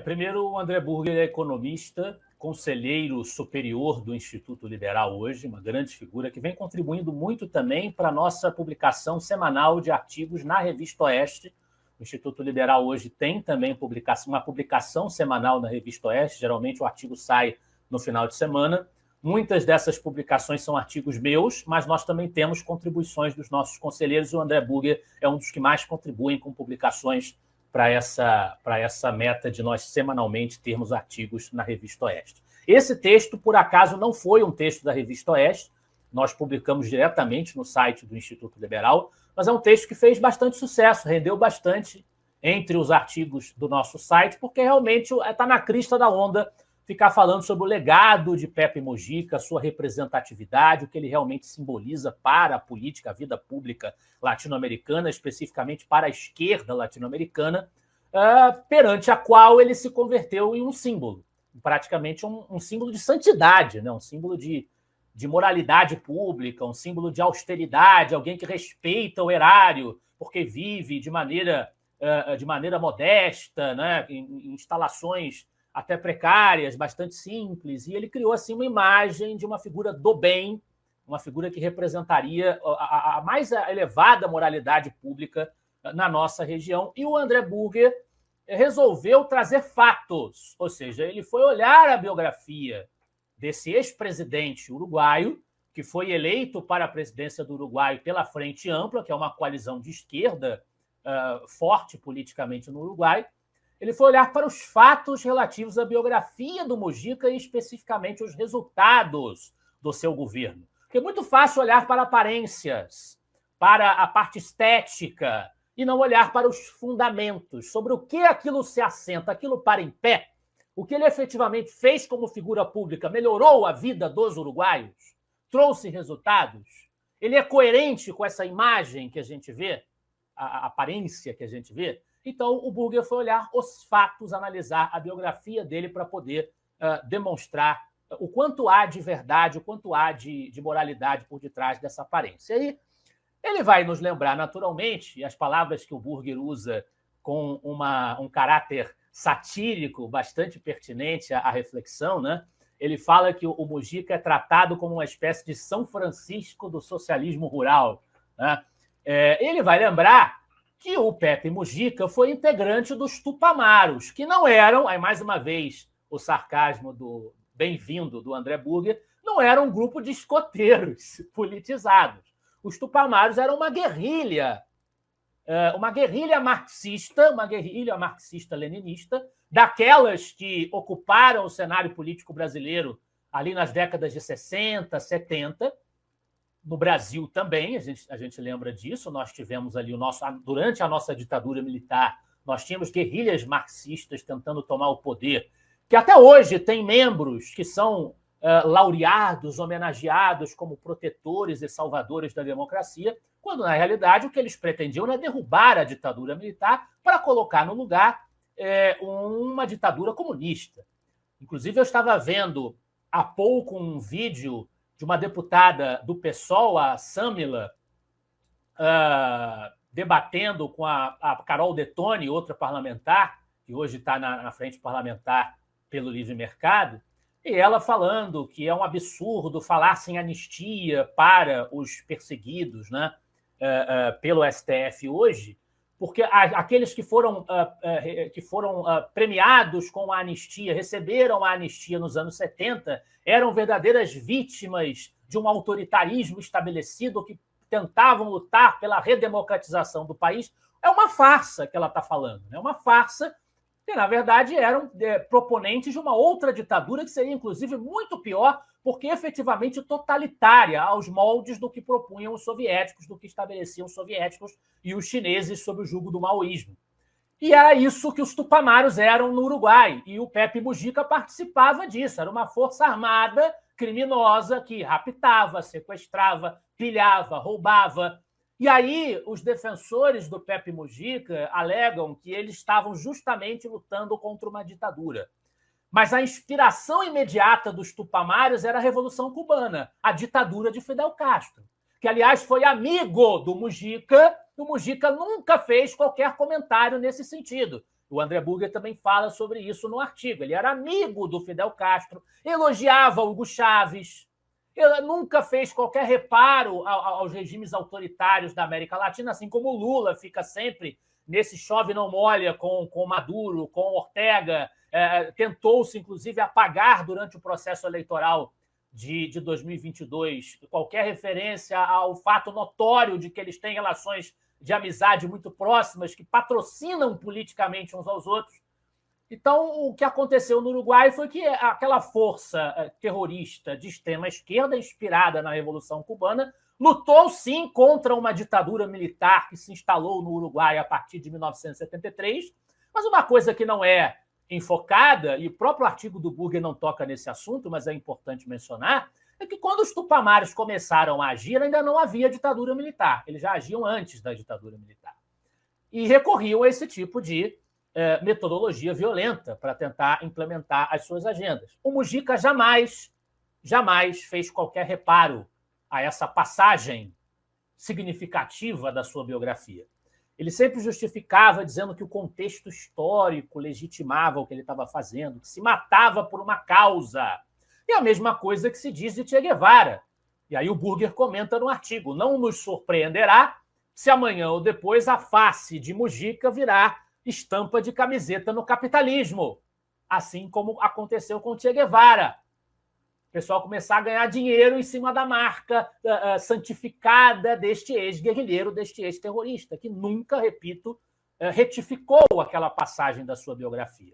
Primeiro, o André Burger é economista, conselheiro superior do Instituto Liberal hoje, uma grande figura que vem contribuindo muito também para a nossa publicação semanal de artigos na Revista Oeste. O Instituto Liberal hoje tem também uma publicação semanal na Revista Oeste, geralmente o artigo sai no final de semana. Muitas dessas publicações são artigos meus, mas nós também temos contribuições dos nossos conselheiros, e o André Burger é um dos que mais contribuem com publicações para essa meta de nós semanalmente termos artigos na Revista Oeste. Esse texto, por acaso, não foi um texto da Revista Oeste, nós publicamos diretamente no site do Instituto Liberal, mas é um texto que fez bastante sucesso, rendeu bastante entre os artigos do nosso site, porque realmente está na crista da onda ficar falando sobre o legado de Pepe Mujica, sua representatividade, o que ele realmente simboliza para a política, a vida pública latino-americana, especificamente para a esquerda latino-americana, perante a qual ele se converteu em um símbolo, praticamente um símbolo de santidade, né? Um símbolo de moralidade pública, um símbolo de austeridade, alguém que respeita o erário, porque vive de maneira modesta, né? Em instalações até precárias, bastante simples, e ele criou assim uma imagem de uma figura do bem, uma figura que representaria a mais elevada moralidade pública na nossa região. E o André Burger resolveu trazer fatos, ou seja, ele foi olhar a biografia desse ex-presidente uruguaio, que foi eleito para a presidência do Uruguai pela Frente Ampla, que é uma coalizão de esquerda forte politicamente no Uruguai. Ele foi olhar para os fatos relativos à biografia do Mujica e especificamente os resultados do seu governo. Porque é muito fácil olhar para aparências, para a parte estética, e não olhar para os fundamentos, sobre o que aquilo se assenta, aquilo para em pé, o que ele efetivamente fez como figura pública, melhorou a vida dos uruguaios, trouxe resultados, ele é coerente com essa imagem que a gente vê, a aparência que a gente vê. Então, o Burger foi olhar os fatos, analisar a biografia dele para poder demonstrar o quanto há de verdade, o quanto há de moralidade por detrás dessa aparência. E aí, ele vai nos lembrar, naturalmente, e as palavras que o Burger usa com um caráter satírico bastante pertinente à reflexão, né? Ele fala que o Mujica é tratado como uma espécie de São Francisco do socialismo rural, né? Ele vai lembrar que o Pepe Mujica foi integrante dos Tupamaros, que não eram, aí mais uma vez o sarcasmo do bem-vindo do André Burger, não era um grupo de escoteiros politizados. Os Tupamaros eram uma guerrilha marxista-leninista, daquelas que ocuparam o cenário político brasileiro ali nas décadas de 60, 70, no Brasil também, a gente lembra disso, nós tivemos ali durante a nossa ditadura militar, nós tínhamos guerrilhas marxistas tentando tomar o poder, que até hoje tem membros que são laureados, homenageados como protetores e salvadores da democracia, quando, na realidade, o que eles pretendiam era derrubar a ditadura militar para colocar no lugar uma ditadura comunista. Inclusive, eu estava vendo há pouco um vídeo de uma deputada do PSOL, a Samila, debatendo com a Carol Detoni, outra parlamentar, que hoje está na frente parlamentar pelo livre mercado, e ela falando que é um absurdo falar sem anistia para os perseguidos, né, pelo STF hoje, porque aqueles que foram premiados com a anistia, receberam a anistia nos anos 70, eram verdadeiras vítimas de um autoritarismo estabelecido que tentavam lutar pela redemocratização do país. É uma farsa que ela está falando, é uma farsa que, na verdade, eram proponentes de uma outra ditadura que seria, inclusive, muito pior, porque efetivamente totalitária aos moldes do que propunham os soviéticos, do que estabeleciam os soviéticos e os chineses sob o jugo do maoísmo. E era isso que os Tupamaros eram no Uruguai, e o Pepe Mujica participava disso, era uma força armada criminosa que raptava, sequestrava, pilhava, roubava. E aí os defensores do Pepe Mujica alegam que eles estavam justamente lutando contra uma ditadura. Mas a inspiração imediata dos Tupamaros era a Revolução Cubana, a ditadura de Fidel Castro, que, aliás, foi amigo do Mujica. O Mujica nunca fez qualquer comentário nesse sentido. O André Burger também fala sobre isso no artigo. Ele era amigo do Fidel Castro, elogiava Hugo Chávez, ele nunca fez qualquer reparo aos regimes autoritários da América Latina, assim como o Lula fica sempre nesse chove não molha com Maduro, com Ortega. Tentou-se, inclusive, apagar durante o processo eleitoral de 2022 qualquer referência ao fato notório de que eles têm relações de amizade muito próximas, que patrocinam politicamente uns aos outros. Então, o que aconteceu no Uruguai foi que aquela força terrorista de extrema esquerda, inspirada na Revolução Cubana, lutou, sim, contra uma ditadura militar que se instalou no Uruguai a partir de 1973, mas uma coisa que não é enfocada, e o próprio artigo do Burger não toca nesse assunto, mas é importante mencionar, é que quando os tupamaros começaram a agir, ainda não havia ditadura militar. Eles já agiam antes da ditadura militar. E recorriam a esse tipo de metodologia violenta para tentar implementar as suas agendas. O Mujica jamais fez qualquer reparo a essa passagem significativa da sua biografia. Ele sempre justificava dizendo que o contexto histórico legitimava o que ele estava fazendo, que se matava por uma causa. E a mesma coisa que se diz de Che Guevara. E aí o Burger comenta no artigo: não nos surpreenderá se amanhã ou depois a face de Mujica virá estampa de camiseta no capitalismo, assim como aconteceu com Che Guevara. O pessoal começar a ganhar dinheiro em cima da marca santificada deste ex-guerrilheiro, deste ex-terrorista, que nunca, repito, retificou aquela passagem da sua biografia.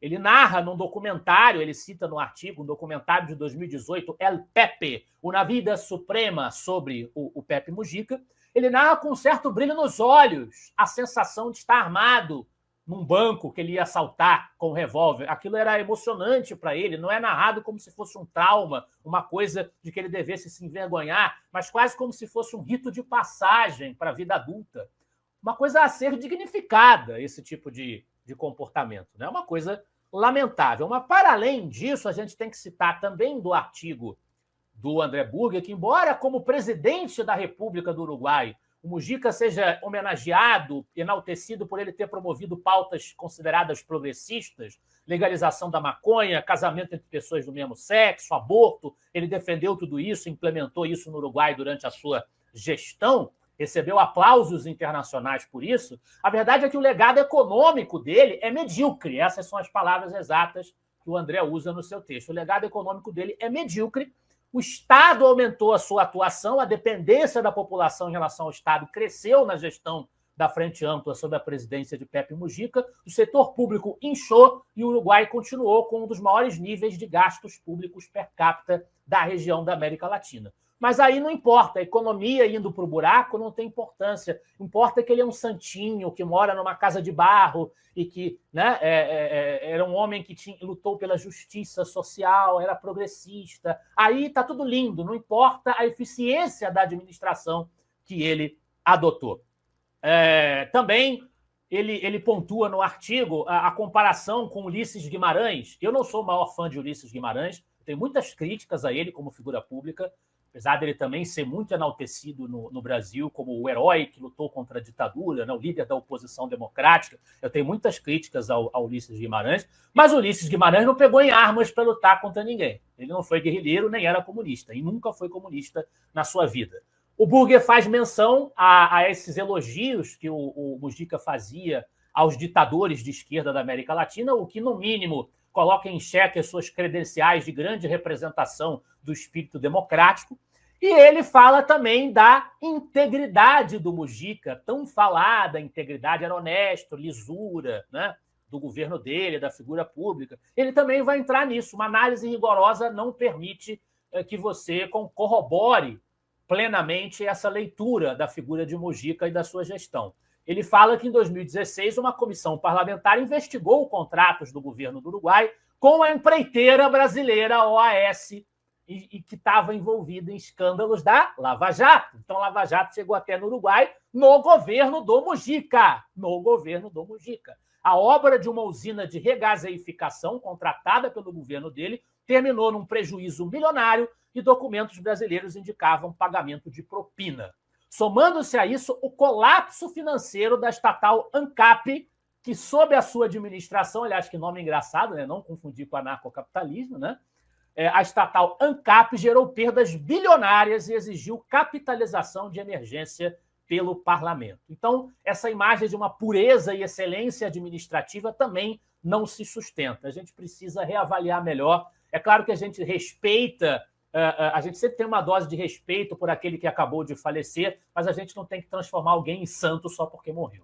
Ele narra num documentário, ele cita no artigo, um documentário de 2018, El Pepe, Una Vida Suprema, sobre o Pepe Mujica. Ele narra com um certo brilho nos olhos a sensação de estar armado num banco que ele ia assaltar com um revólver. Aquilo era emocionante para ele, não é narrado como se fosse um trauma, uma coisa de que ele devesse se envergonhar, mas quase como se fosse um rito de passagem para a vida adulta. Uma coisa a ser dignificada, esse tipo de comportamento. É, né? Uma coisa lamentável. Mas, para além disso, a gente tem que citar também do artigo do André Burger, que, embora como presidente da República do Uruguai, o Mujica seja homenageado, enaltecido por ele ter promovido pautas consideradas progressistas, legalização da maconha, casamento entre pessoas do mesmo sexo, aborto, ele defendeu tudo isso, implementou isso no Uruguai durante a sua gestão, recebeu aplausos internacionais por isso. A verdade é que o legado econômico dele é medíocre. Essas são as palavras exatas que o André usa no seu texto. O legado econômico dele é medíocre. O Estado aumentou a sua atuação, a dependência da população em relação ao Estado cresceu na gestão da Frente Ampla sob a presidência de Pepe Mujica, o setor público inchou e o Uruguai continuou com um dos maiores níveis de gastos públicos per capita da região da América Latina. Mas aí não importa, a economia indo para o buraco não tem importância. Importa que ele é um santinho, que mora numa casa de barro e que, né, era um homem que lutou pela justiça social, era progressista. Aí está tudo lindo, não importa a eficiência da administração que ele adotou. Também ele pontua no artigo a comparação com Ulisses Guimarães. Eu não sou o maior fã de Ulisses Guimarães, tenho muitas críticas a ele como figura pública, apesar dele também ser muito enaltecido no Brasil como o herói que lutou contra a ditadura, né, o líder da oposição democrática. Eu tenho muitas críticas ao Ulisses Guimarães, mas o Ulisses Guimarães não pegou em armas para lutar contra ninguém. Ele não foi guerrilheiro, nem era comunista, e nunca foi comunista na sua vida. O Burger faz menção a esses elogios que o Mujica fazia aos ditadores de esquerda da América Latina, o que, no mínimo, coloca em xeque as suas credenciais de grande representação do espírito democrático. E ele fala também da integridade do Mujica, tão falada integridade, era honesto, lisura, né, do governo dele, da figura pública. Ele também vai entrar nisso. Uma análise rigorosa não permite que você corrobore plenamente essa leitura da figura de Mujica e da sua gestão. Ele fala que, em 2016, uma comissão parlamentar investigou contratos do governo do Uruguai com a empreiteira brasileira OAS e que estava envolvida em escândalos da Lava Jato. Então, a Lava Jato chegou até no Uruguai no governo do Mujica. No governo do Mujica. A obra de uma usina de regaseificação contratada pelo governo dele terminou num prejuízo milionário e documentos brasileiros indicavam pagamento de propina. Somando-se a isso, o colapso financeiro da estatal ANCAP, que, sob a sua administração, aliás, que nome engraçado, né? Não confundir com anarcocapitalismo, né? A estatal ANCAP gerou perdas bilionárias e exigiu capitalização de emergência pelo parlamento. Então, essa imagem de uma pureza e excelência administrativa também não se sustenta. A gente precisa reavaliar melhor. É claro que a gente respeita, a gente sempre tem uma dose de respeito por aquele que acabou de falecer, mas a gente não tem que transformar alguém em santo só porque morreu.